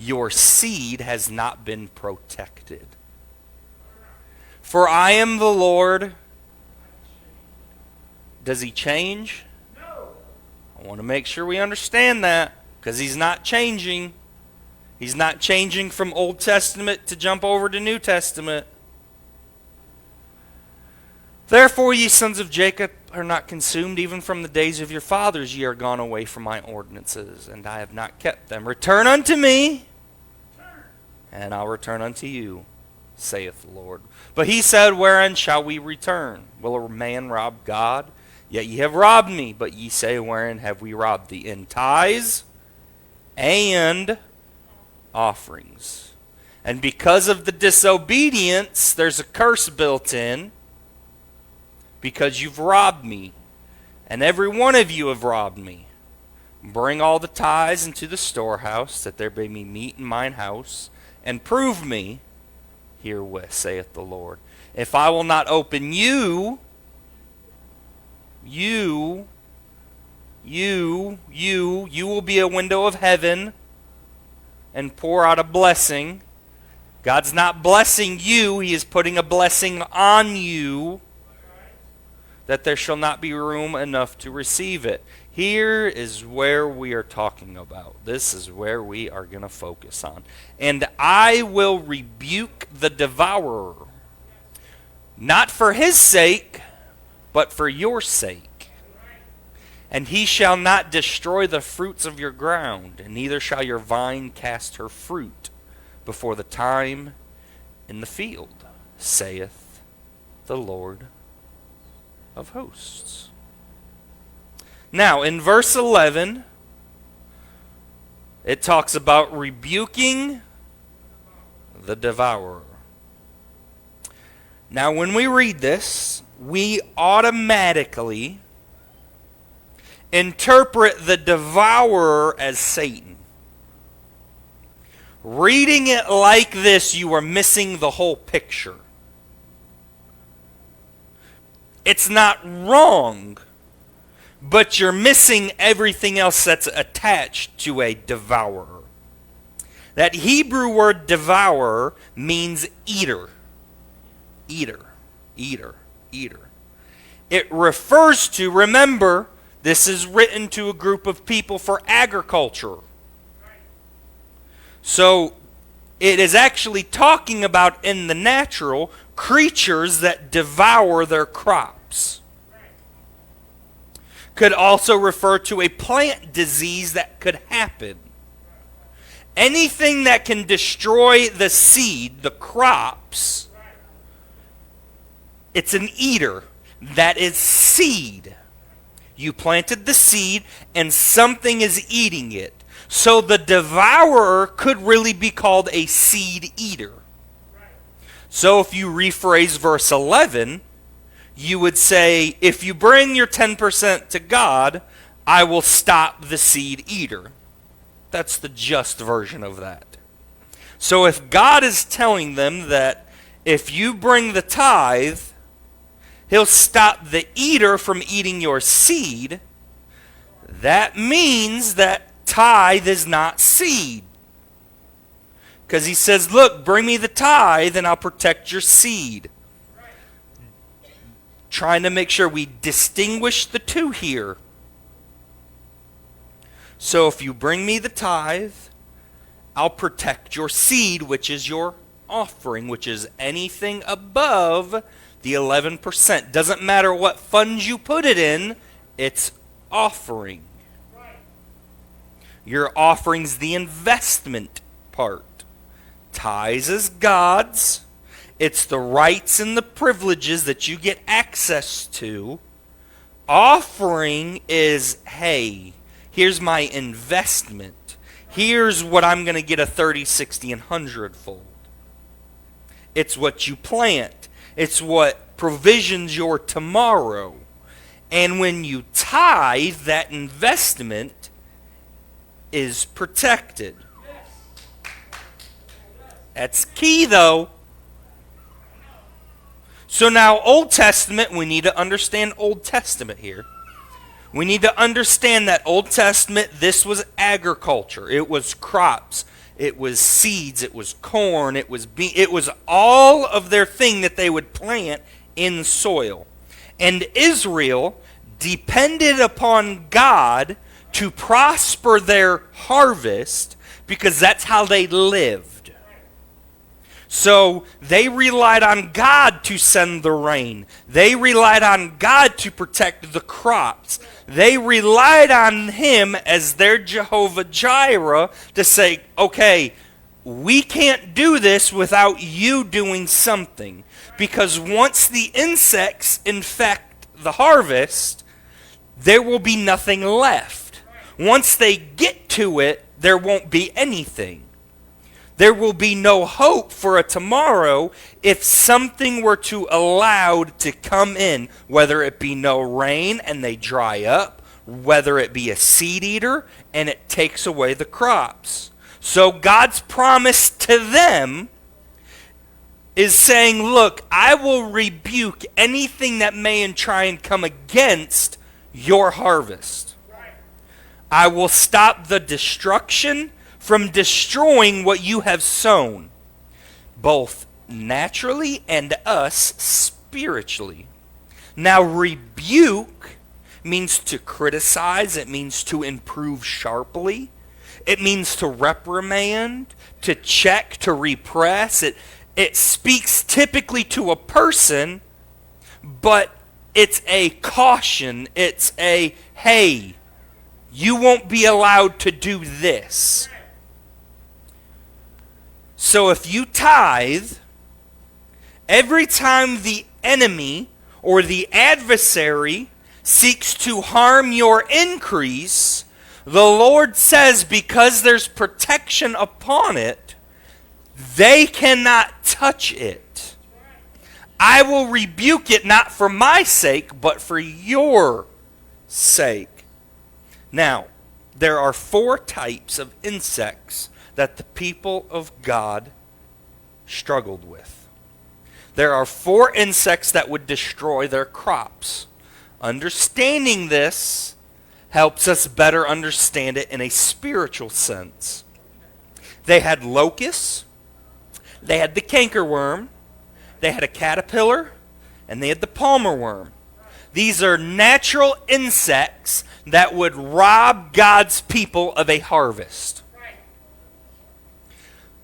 your seed has not been protected. For I am the Lord. Does he change? No. I want to make sure we understand that, because he's not changing. He's not changing from Old Testament to jump over to New Testament. Therefore, ye sons of Jacob are not consumed, even from the days of your fathers ye are gone away from my ordinances, and I have not kept them. Return unto me, and I'll return unto you, saith the Lord. But he said, wherein shall we return? Will a man rob God? Yet ye have robbed me. But ye say, wherein have we robbed thee? In tithes and offerings. And because of the disobedience, there's a curse built in. Because you've robbed me, and every one of you have robbed me. Bring all the tithes into the storehouse, that there may be meat in mine house, and prove me herewith, saith the Lord. If I will not open you will be a window of heaven and pour out a blessing. God's not blessing you, he is putting a blessing on you, that there shall not be room enough to receive it. Here is where we are talking about. This is where we are going to focus on. And I will rebuke the devourer, not for his sake, but for your sake. And he shall not destroy the fruits of your ground, and neither shall your vine cast her fruit before the time in the field, saith the Lord of hosts. Now, in verse 11, it talks about rebuking the devourer. Now, when we read this, we automatically interpret the devourer as Satan. Reading it like this, you are missing the whole picture. It's not wrong, but you're missing everything else that's attached to a devourer. That Hebrew word devourer means eater. Eater. Eater. Eater. It refers to, remember, this is written to a group of people for agriculture. So it is actually talking about, in the natural, creatures that devour their crops. Could also refer to a plant disease that could happen. Anything that can destroy the seed, the crops, it's an eater. That is seed. You planted the seed and something is eating it. So the devourer could really be called a seed eater. So if you rephrase verse 11, you would say, if you bring your 10% to God, I will stop the seed eater. That's the just version of that. So if God is telling them that if you bring the tithe, he'll stop the eater from eating your seed, that means that tithe is not seed. Because he says, look, bring me the tithe and I'll protect your seed. Trying to make sure we distinguish the two here. So if you bring me the tithe, I'll protect your seed, which is your offering, which is anything above the 11%. Doesn't matter what funds you put it in, it's offering. Your offering's the investment part. Tithes is God's. It's the rights and the privileges that you get access to. Offering is, hey, here's my investment. Here's what I'm going to get a 30, 60, and 100-fold. It's what you plant. It's what provisions your tomorrow. And when you tithe, that investment is protected. That's key, though. So now, Old Testament, we need to understand Old Testament here. We need to understand that Old Testament, this was agriculture. It was crops. it was seeds, it was corn, it was it was all of their thing that they would plant in soil. And Israel depended upon God to prosper their harvest because that's how they lived. So they relied on God to send the rain. They relied on God to protect the crops. They relied on Him as their Jehovah Jireh to say, okay, we can't do this without you doing something. Because once the insects infect the harvest, there will be nothing left. Once they get to it, there won't be anything. There will be no hope for a tomorrow if something were to allowed to come in, whether it be no rain and they dry up, whether it be a seed eater and it takes away the crops. So God's promise to them is saying, look, I will rebuke anything that may try and come against your harvest. I will stop the destruction from destroying what you have sown, both naturally and us spiritually. Now, rebuke means to criticize. It means to improve sharply. It means to reprimand, to check, to repress. It speaks typically to a person, but it's a caution. It's a, hey, you won't be allowed to do this. So if you tithe, every time the enemy or the adversary seeks to harm your increase, the Lord says because there's protection upon it, they cannot touch it. I will rebuke it not for my sake, but for your sake. Now, there are 4 types of insects that the people of God struggled with. There are 4 insects that would destroy their crops. Understanding this helps us better understand it in a spiritual sense. They had locusts, they had the cankerworm, they had a caterpillar, and they had the palmer worm. These are natural insects that would rob God's people of a harvest.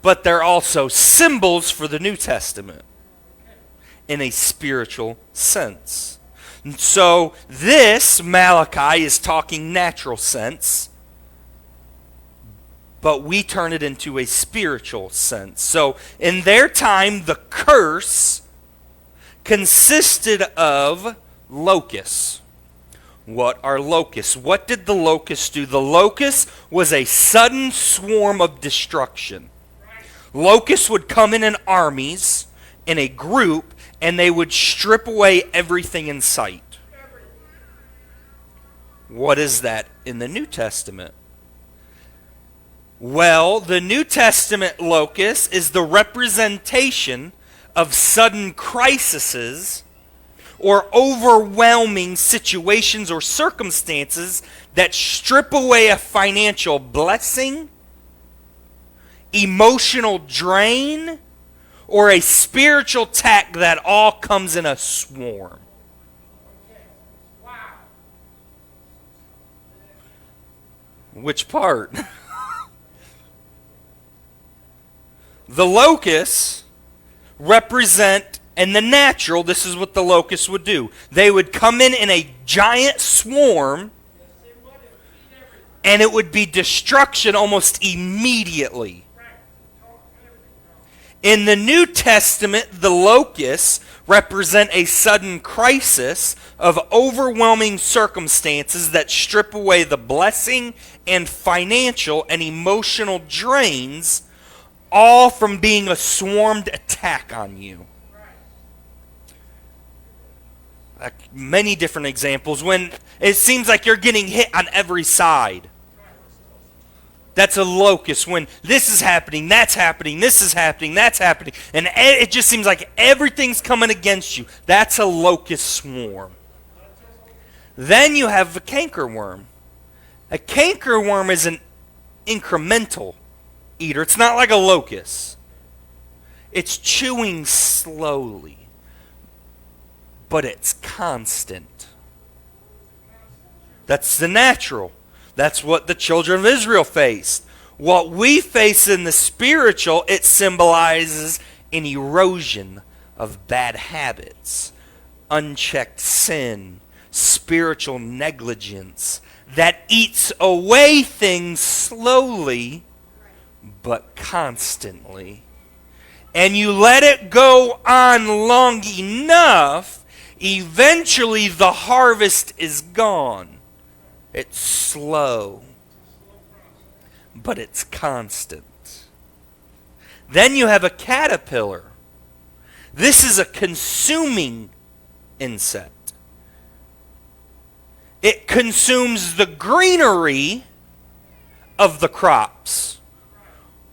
But they're also symbols for the New Testament in a spiritual sense. And so this Malachi is talking natural sense, but we turn it into a spiritual sense. So in their time, the curse consisted of locusts. What are locusts? What did the locusts do? The locust was a sudden swarm of destruction. Locusts would come in armies, in a group, and they would strip away everything in sight. What is that in the New Testament? Well, the New Testament locust is the representation of sudden crises or overwhelming situations or circumstances that strip away a financial blessing, emotional drain, or a spiritual attack that all comes in a swarm. Wow. Which part? The locusts represent, in the natural, this is what the locusts would do. They would come in a giant swarm, and it would be destruction almost immediately. In the New Testament, the locusts represent a sudden crisis of overwhelming circumstances that strip away the blessing and financial and emotional drains, all from being a swarmed attack on you. Like many different examples when it seems like you're getting hit on every side. That's a locust. When this is happening, that's happening, this is happening, that's happening, and it just seems like everything's coming against you. That's a locust swarm. Then you have a cankerworm. A cankerworm is an incremental eater. It's not like a locust. It's chewing slowly, but it's constant. That's the natural. That's what the children of Israel faced. What we face in the spiritual, it symbolizes an erosion of bad habits, unchecked sin, spiritual negligence that eats away things slowly but constantly. And you let it go on long enough, eventually the harvest is gone. It's slow, but it's constant. Then you have a caterpillar. This is a consuming insect. It consumes the greenery of the crops.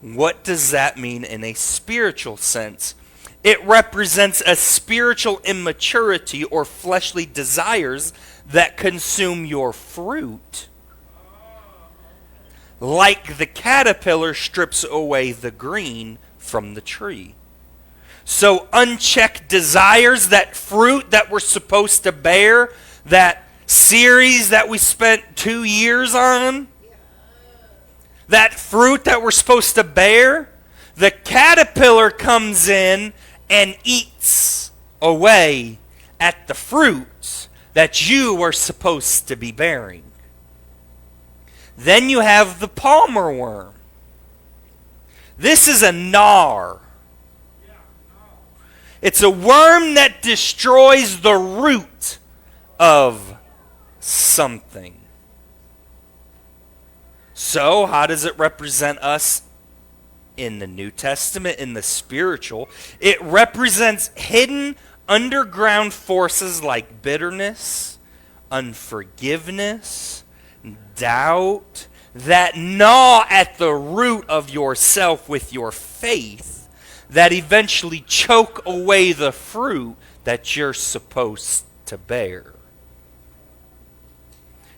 What does that mean in a spiritual sense? It represents a spiritual immaturity or fleshly desires that consume your fruit. Like the caterpillar strips away the green from the tree. So unchecked desires, that fruit that we're supposed to bear, that series that we spent 2 years on, that fruit that we're supposed to bear, the caterpillar comes in and eats away at the fruits that you were supposed to be bearing. Then you have the palmer worm. This is a gnar. It's a worm that destroys the root of something. So, how does it represent us in the New Testament, in the spiritual? It represents hidden underground forces like bitterness, unforgiveness, doubt, that gnaw at the root of yourself with your faith, that eventually choke away the fruit that you're supposed to bear.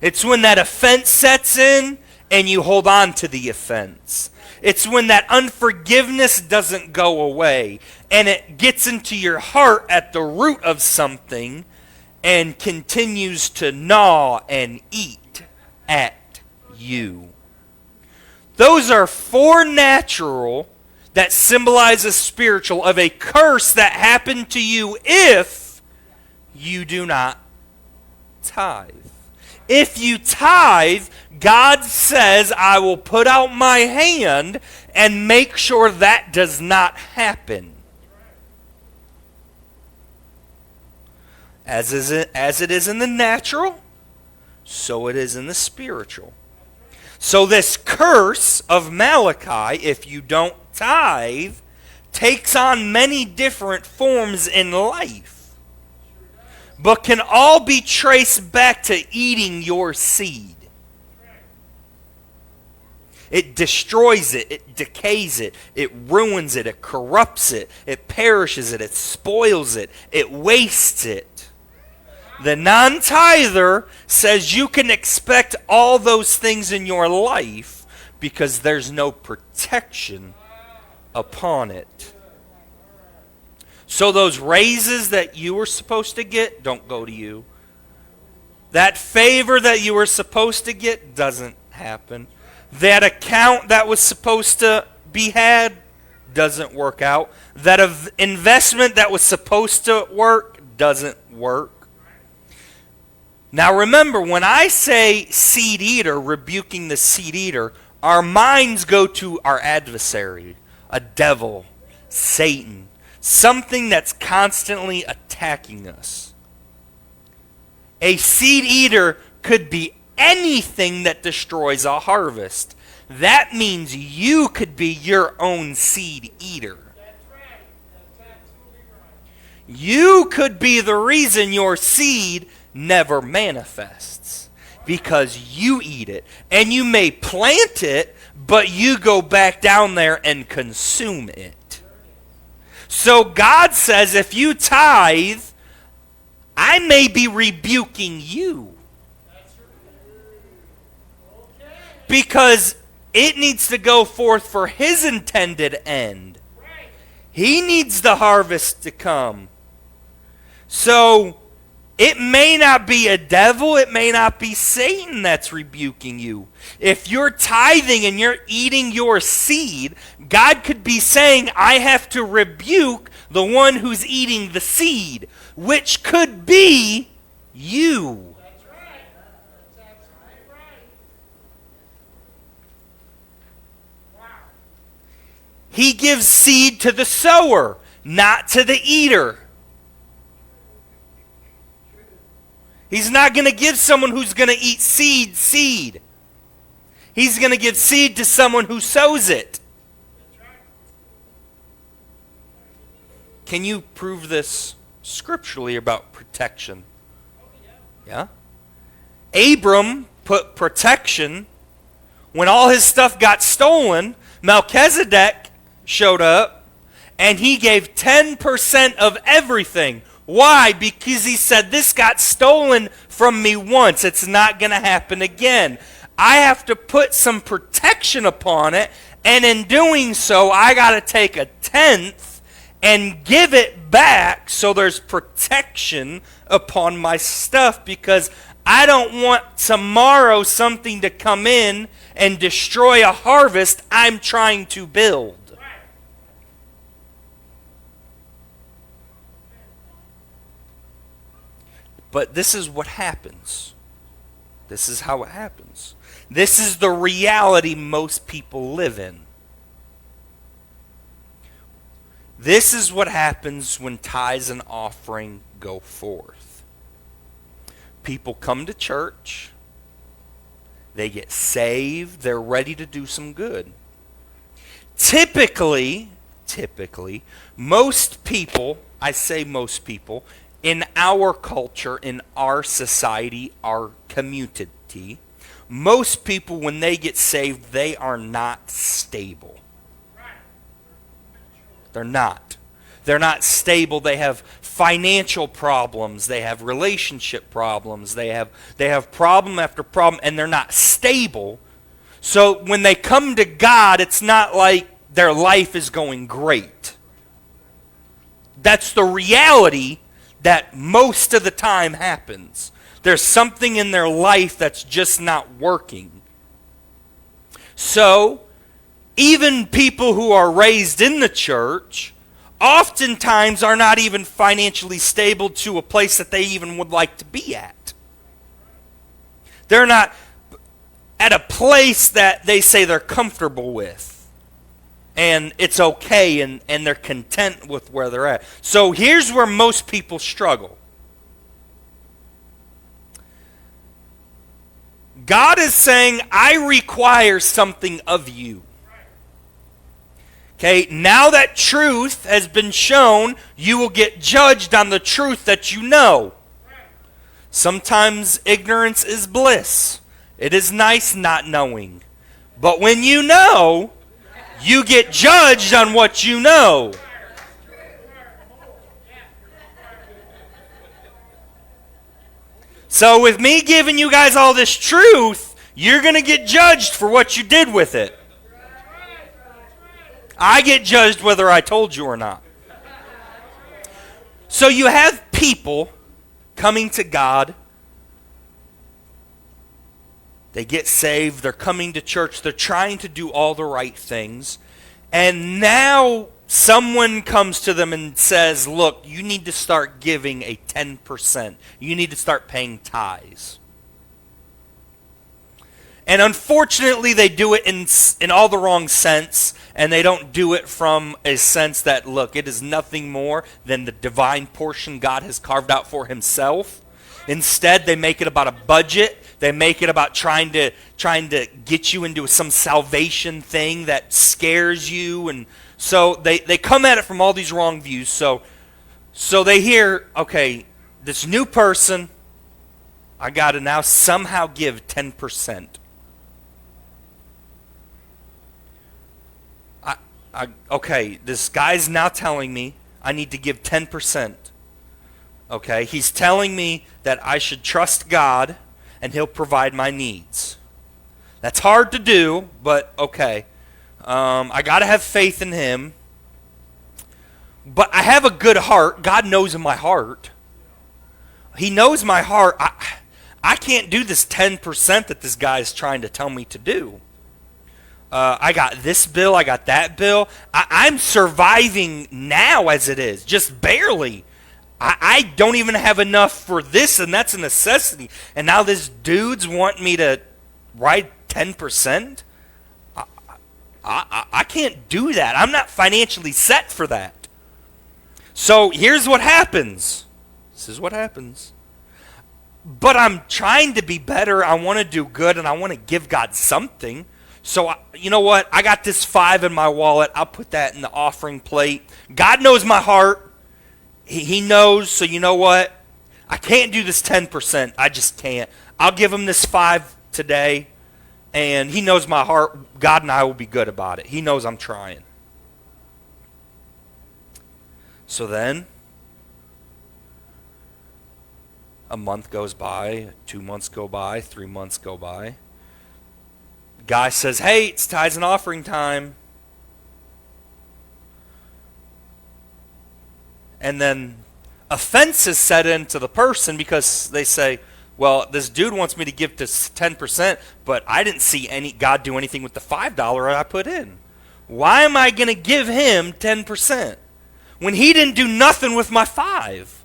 It's when that offense sets in and you hold on to the offense. It's when that unforgiveness doesn't go away and it gets into your heart at the root of something and continues to gnaw and eat at you. Those are 4 natural that symbolize a spiritual of a curse that happened to you if you do not tithe. If you tithe, God says, I will put out my hand and make sure that does not happen. As it is in the natural, so it is in the spiritual. So this curse of Malachi, if you don't tithe, takes on many different forms in life, but can all be traced back to eating your seed. It destroys it, it decays it, it ruins it, it corrupts it, it perishes it, it spoils it, it wastes it. The non-tither says you can expect all those things in your life because there's no protection upon it. So those raises that you were supposed to get don't go to you. That favor that you were supposed to get doesn't happen. That account that was supposed to be had doesn't work out. That investment that was supposed to work doesn't work. Now remember, when I say seed eater, rebuking the seed eater, our minds go to our adversary, a devil, Satan, something that's constantly attacking us. A seed eater could be anything that destroys a harvest. That means you could be your own seed eater. You could be the reason your seed never manifests because you eat it. And you may plant it, but you go back down there and consume it. So God says, if you tithe, I may be rebuking you. Because it needs to go forth for his intended end. He needs the harvest to come. So, it may not be a devil, it may not be Satan that's rebuking you. If you're tithing and you're eating your seed, God could be saying, I have to rebuke the one who's eating the seed, which could be you. That's right. That's absolutely right. Wow. He gives seed to the sower, not to the eater. He's not going to give someone who's going to eat seed. He's going to give seed to someone who sows it. Can you prove this scripturally about protection? Yeah? Abram put protection when all his stuff got stolen. Melchizedek showed up and he gave 10% of everything. Why? Because he said, this got stolen from me once. It's not going to happen again. I have to put some protection upon it, and in doing so, I got to take a tenth and give it back so there's protection upon my stuff, because I don't want tomorrow something to come in and destroy a harvest I'm trying to build. But this is what happens. This is how it happens. This is the reality most people live in. This is what happens when tithes and offering go forth. People come to church. They get saved. They're ready to do some good. Typically, most people, I say most people, in our culture, in our society, our community, most people, when they get saved, they are not stable. They're not. They're not stable. They have financial problems. They have relationship problems. They have problem after problem, and they're not stable. So when they come to God, it's not like their life is going great. That's the reality that most of the time happens. There's something in their life that's just not working. So, even people who are raised in the church oftentimes are not even financially stable to a place that they even would like to be at. They're not at a place that they say they're comfortable with. And it's okay, and they're content with where they're at. So here's where most people struggle. God is saying, I require something of you. Okay, now that truth has been shown, you will get judged on the truth that you know. Sometimes ignorance is bliss. It is nice not knowing. But when you know, you get judged on what you know. So with me giving you guys all this truth, you're going to get judged for what you did with it. I get judged whether I told you or not. So you have people coming to God. They get saved. They're coming to church. They're trying to do all the right things. And now someone comes to them and says, look, you need to start giving a 10%. You need to start paying tithes. And unfortunately, they do it in all the wrong sense, and they don't do it from a sense that, look, it is nothing more than the divine portion God has carved out for himself. Instead, they make it about a budget. They make it about trying to get you into some salvation thing that scares you. And so they come at it from all these wrong views. So they hear, okay, this new person, I got to now somehow give 10%. Okay, this guy's now telling me I need to give 10%. Okay, he's telling me that I should trust God and he'll provide my needs. That's hard to do, but okay. I got to have faith in him. But I have a good heart. God knows in my heart. He knows my heart. I can't do this 10% that this guy is trying to tell me to do. I got this bill. I got that bill. I'm surviving now as it is, just barely. I don't even have enough for this, and that's a necessity. And now this dude's wanting me to write 10%? I can't do that. I'm not financially set for that. So here's what happens. This is what happens. But I'm trying to be better. I want to do good, and I want to give God something. So, you know what? I got this $5 in my wallet. I'll put that in the offering plate. God knows my heart. He knows, so you know what? I can't do this 10%. I just can't. I'll give him this $5 today, and he knows my heart. God and I will be good about it. He knows I'm trying. So then, a month goes by, 2 months go by, 3 months go by. Guy says, hey, it's tithes and offering time. And then offenses set into the person because they say, well, this dude wants me to give this 10%, but I didn't see God do anything with the $5 I put in. Why am I going to give him 10% when he didn't do nothing with my 5?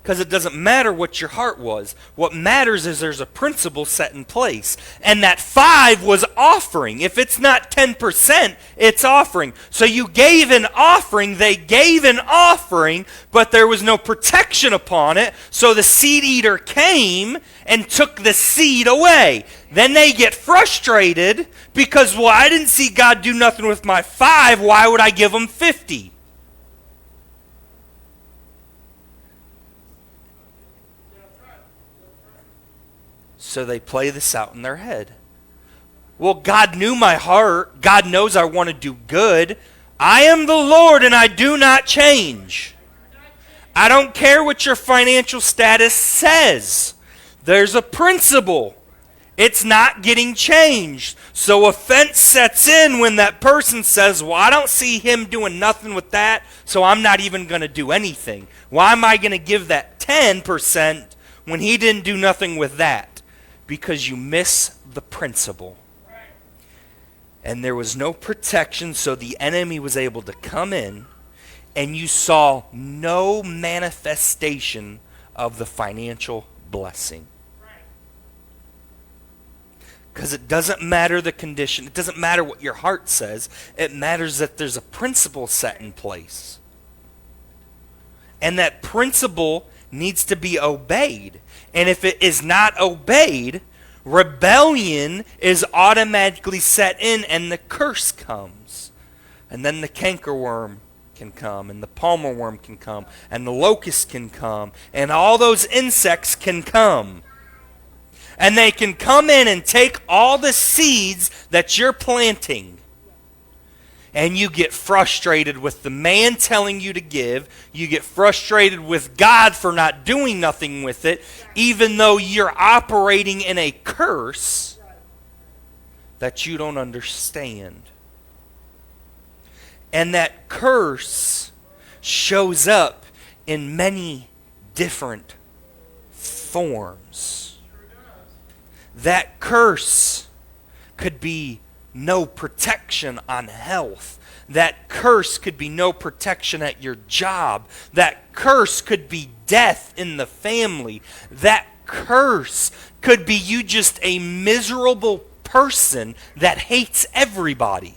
Because it doesn't matter what your heart was. What matters is there's a principle set in place. And that 5 was offering. If it's not 10%, it's offering. So you gave an offering, they gave an offering, but there was no protection upon it. So the seed eater came and took the seed away. Then they get frustrated because, well, I didn't see God do nothing with my 5. Why would I give him 50? So they play this out in their head. Well, God knew my heart. God knows I want to do good. I am the Lord and I do not change. I don't care what your financial status says. There's a principle. It's not getting changed. So offense sets in when that person says, well, I don't see him doing nothing with that, so I'm not even going to do anything. Why am I going to give that 10% when he didn't do nothing with that? Because you miss the principle. And there was no protection, so the enemy was able to come in, and you saw no manifestation of the financial blessing. Because it doesn't matter the condition. It doesn't matter what your heart says. It matters that there's a principle set in place. And that principle needs to be obeyed. And if it is not obeyed, rebellion is automatically set in and the curse comes. And then the cankerworm can come, and the palmer worm can come, and the locust can come, and all those insects can come. And they can come in and take all the seeds that you're planting. And you get frustrated with the man telling you to give. You get frustrated with God for not doing nothing with it, even though you're operating in a curse that you don't understand. And that curse shows up in many different forms. That curse could be no protection on health. That curse could be no protection at your job. That curse could be death in the family. That curse could be you just a miserable person that hates everybody.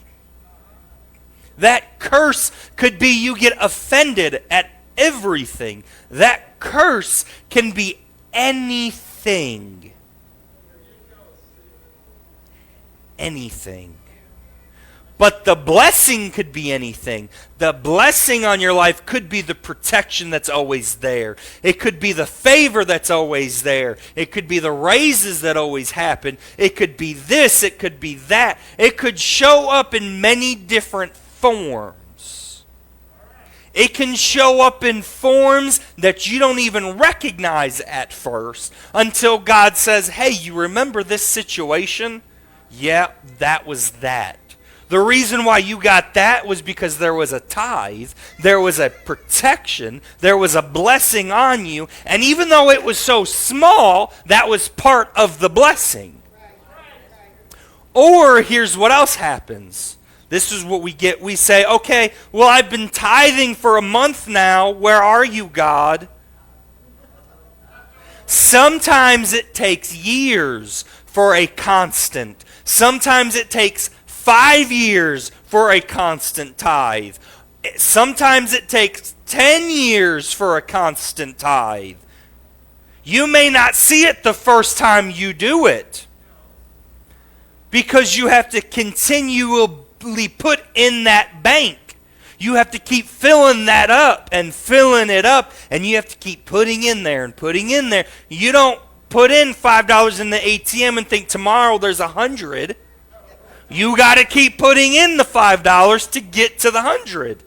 That curse could be you get offended at everything. That curse can be anything. Anything. But the blessing could be anything. The blessing on your life could be the protection that's always there. It could be the favor that's always there. It could be the raises that always happen. It could be this. It could be that. It could show up in many different forms. It can show up in forms that you don't even recognize at first until God says, hey, you remember this situation? Yeah, that was that. The reason why you got that was because there was a tithe, there was a protection, there was a blessing on you, and even though it was so small, that was part of the blessing. Or here's what else happens. This is what we get. We say, okay, well, I've been tithing for a month now. Where are you, God? Sometimes it takes years for a constant. Sometimes it takes 5 years for a constant tithe. Sometimes it takes 10 years for a constant tithe. You may not see it the first time you do it, because you have to continually put in that bank. You have to keep filling that up and filling it up, and you have to keep putting in there and putting in there. You don't put in $5 in the ATM and think tomorrow there's 100. You got to keep putting in the $5 to get to the 100.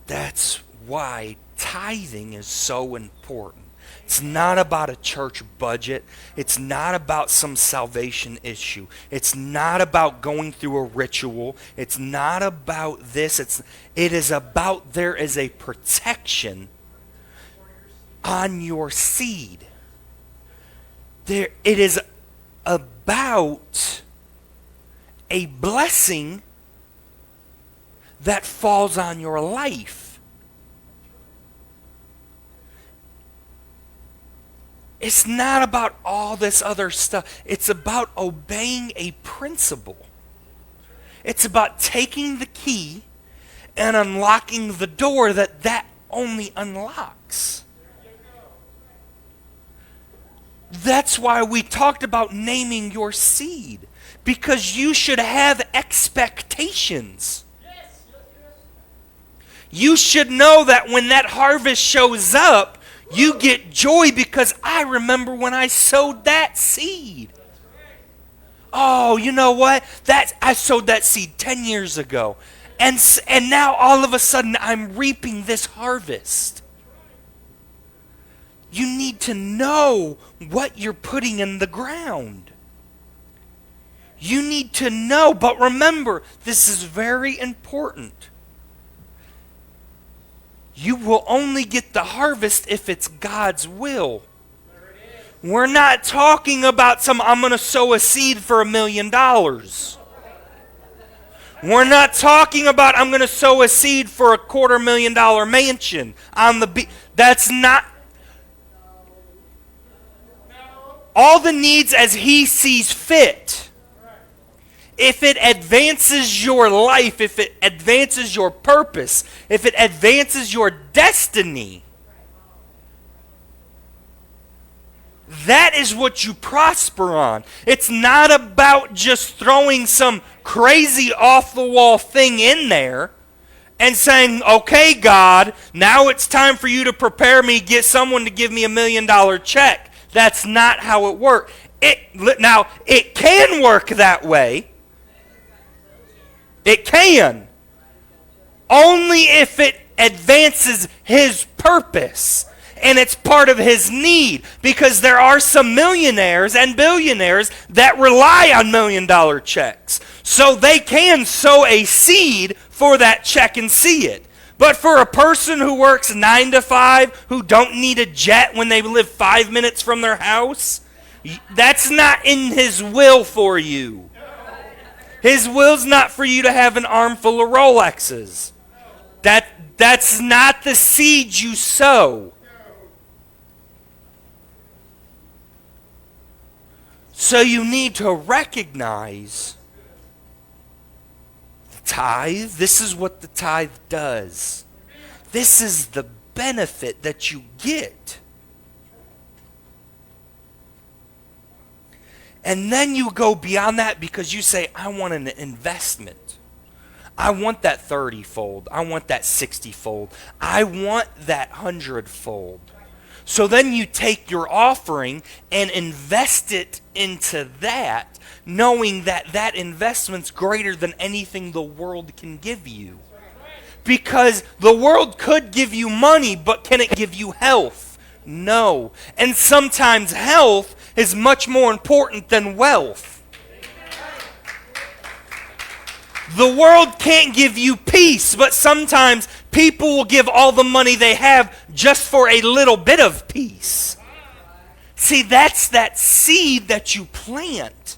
That's why tithing is so important. It's not about a church budget. It's not about some salvation issue. It's not about going through a ritual. It's not about this. It is about there is a protection on your seed. It is about a blessing that falls on your life. It's not about all this other stuff. It's about obeying a principle. It's about taking the key and unlocking the door that only unlocks. That's why we talked about naming your seed, because you should have expectations. You should know that when that harvest shows up, you get joy, because I remember when I sowed that seed. Oh, you know what? I sowed that seed 10 years ago. And now all of a sudden I'm reaping this harvest. You need to know what you're putting in the ground. You need to know, but remember, this is very important. You will only get the harvest if it's God's will. We're not talking about I'm going to sow a seed for $1 million. We're not talking about I'm going to sow a seed for a $250,000 mansion on the beach. That's not. All the needs as He sees fit. If it advances your life, if it advances your purpose, if it advances your destiny, that is what you prosper on. It's not about just throwing some crazy off-the-wall thing in there and saying, okay, God, now it's time for you to prepare me, get someone to give me $1 million check. That's not how it works. Now, it can work that way. It can. Only if it advances His purpose and it's part of His need. Because there are some millionaires and billionaires that rely on $1 million checks. So they can sow a seed for that check and see it. But for a person who works 9 to 5, who don't need a jet when they live 5 minutes from their house, that's not in His will for you. His will's not for you to have an armful of Rolexes. That's not the seed you sow. So you need to recognize the tithe. This is what the tithe does. This is the benefit that you get. And then you go beyond that, because you say, I want an investment. I want that 30-fold. I want that 60-fold. I want that 100-fold. So then you take your offering and invest it into that, knowing that that investment's greater than anything the world can give you. Because the world could give you money, but can it give you health? No. And sometimes health is much more important than wealth. The world can't give you peace, but sometimes people will give all the money they have just for a little bit of peace. See, that's that seed that you plant.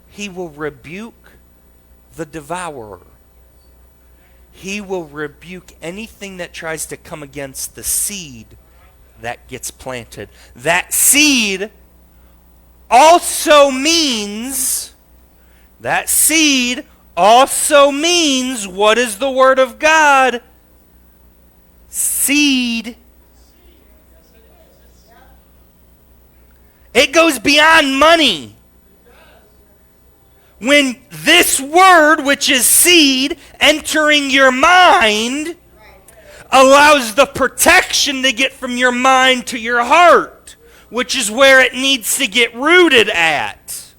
He will rebuke the devourer. He will rebuke anything that tries to come against the seed that gets planted. That seed also means, what is the word of God? Seed. It goes beyond money. When this word, which is seed, entering your mind, allows the protection to get from your mind to your heart, which is where it needs to get rooted at.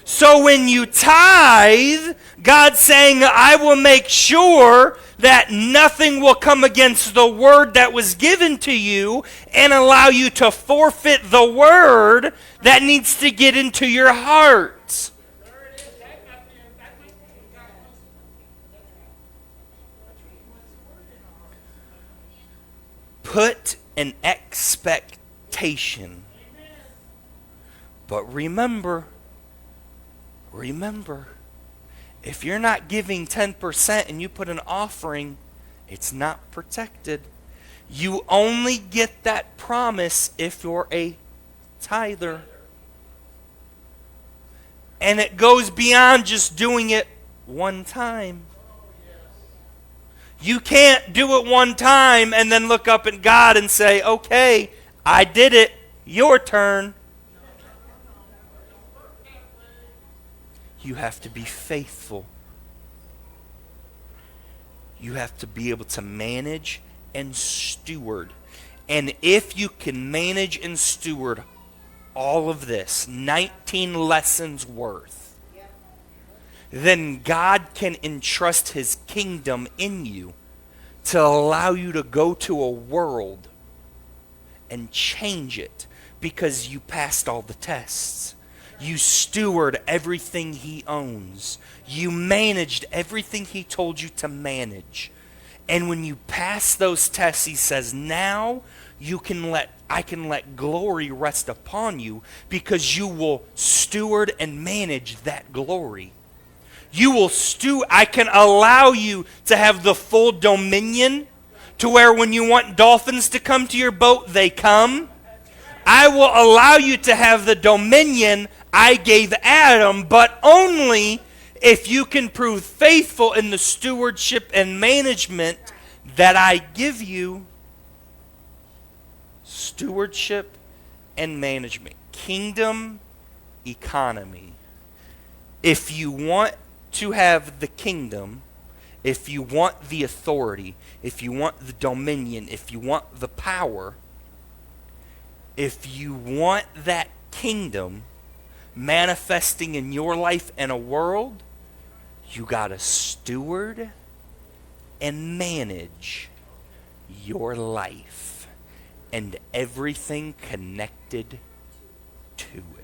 So when you tithe, God's saying, I will make sure that nothing will come against the word that was given to you and allow you to forfeit the word that needs to get into your heart. Put an expectation. But remember, if you're not giving 10% and you put an offering, it's not protected. You only get that promise if you're a tither. And it goes beyond just doing it one time. You can't do it one time and then look up at God and say, okay, I did it, your turn. You have to be faithful. You have to be able to manage and steward. And if you can manage and steward all of this, 19 lessons worth, then God can entrust his kingdom in you to allow you to go to a world and change it because you passed all the tests. You steward everything he owns. You managed everything he told you to manage. And when you pass those tests, he says, now I can let glory rest upon you because you will steward and manage that glory. You will I can allow you to have the full dominion to where when you want dolphins to come to your boat, they come. I will allow you to have the dominion I gave Adam, but only if you can prove faithful in the stewardship and management that I give you. Stewardship and management. Kingdom economy. If you want to have the kingdom, if you want the authority, if you want the dominion, if you want the power, if you want that kingdom manifesting in your life and a world, you got to steward and manage your life and everything connected to it.